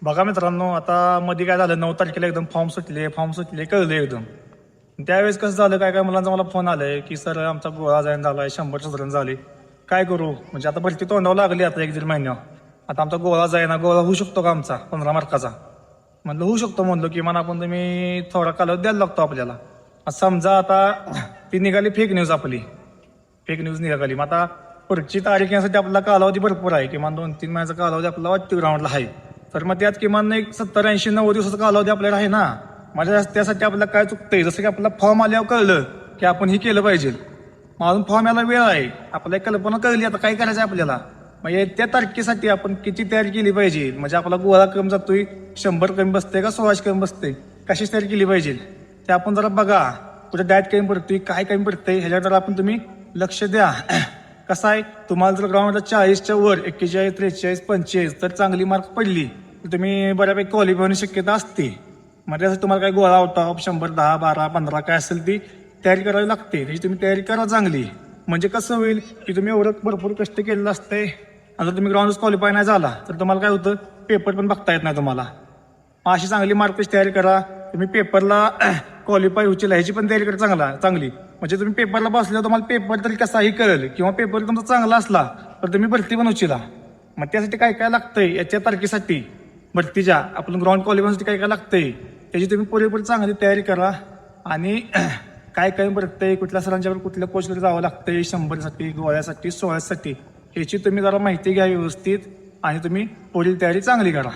बघा मित्रांनो, आता मध्ये काय झालं, 9 तारखेला एकदम फॉर्म सुटले कळले एकदम. त्यावेळेस कसं झालं, काय काय मुलांचा मला फोन आलाय की सर आमचा गोळा जाईन झालाय, 100 रन झाले, काय करू. म्हणजे आता भरती तोंडावर लागली आता 1-1.5 महिन्यावर. आता आमचा गोळा जाईना, गोळा होऊ शकतो का आमचा 15 मार्काचा. म्हणलं होऊ शकतो, म्हणलो की मला आपण तुम्ही थोडा कालावधी द्यायला लागतो आपल्याला. समजा आता ती निघाली फेक न्यूज, आपली फेक न्यूज निघाली. मग आता पुढची तारीख यासाठी आपला कालावधी भरपूर आहे, किमान 2-3 महिन्याचा कालावधी आपला वाटतं ग्राउंडला आहे. तर मग त्यात किमान एक 70-80-90 दिवसाचा कालावधी आपल्याला आहे ना. माझ्या त्यासाठी आपल्याला काय चुकतंय, जसं की आपल्याला फॉर्म आल्यावर कळलं की आपण हे केलं पाहिजे. मग अजून फॉर्म यायला वेळ आहे, आपल्याला एक कल्पना कळली आता काय करायचं आपल्याला. म्हणजे त्या तारखेसाठी आपण किती तयारी केली पाहिजे, म्हणजे आपला गोळा कमी जातोय, 100 कमी बसते का 1600 कमी बसते, कशी तयारी केली पाहिजे ते आपण जरा बघा. कुठे डाएट कमी पडतोय, काय कमी पडतंय, ह्याच्यावर आपण तुम्ही लक्ष द्या. कसं आहे, तुम्हाला जर ग्राउंडला 40च्या वर 41, 43, 45 तर चांगली मार्क पडली तर तुम्ही बऱ्यापैकी क्वालिफाय होण्याची शक्यता असते. मग त्यासाठी तुम्हाला काय गोळा आउट ऑफ 100, 10, 12, 15 काय असेल ती तयारी करावी लागते. त्याची तुम्ही तयारी करा चांगली. म्हणजे कसं होईल की तुम्ही एवढं भरपूर कष्ट केलेलं असते आणि जर तुम्ही ग्राउंडच क्वालिफाय नाही झाला तर तुम्हाला काय होतं, पेपर पण बघता येत नाही तुम्हाला. मग अशी चांगली मार्कची तयारी करा. तुम्ही पेपरला क्वालिफाय होईल ह्याची पण तयारी करा चांगली. म्हणजे तुम्ही पेपरला बसल्यावर तुम्हाला पेपर तरी कसाही कळेल, किंवा पेपर तुमचा चांगला असला तर तुम्ही भरती पण उचिला. मग त्यासाठी काय काय लागतंय, याच्या तारखेसाठी भरतीच्या आपण ग्राउंड क्वालिफायसाठी काय काय लागतंय त्याची तुम्ही पुरेपूर चांगली तयारी करा. आणि काय काय पडतंय, कुठल्या सरांच्यावर कुठल्या कोचकडे जावं लागतंय 100साठी, गोळ्यासाठी, 16साठी, ह्याची तुम्ही जरा माहिती घ्या व्यवस्थित आणि तुम्ही पुढील तयारी चांगली करा.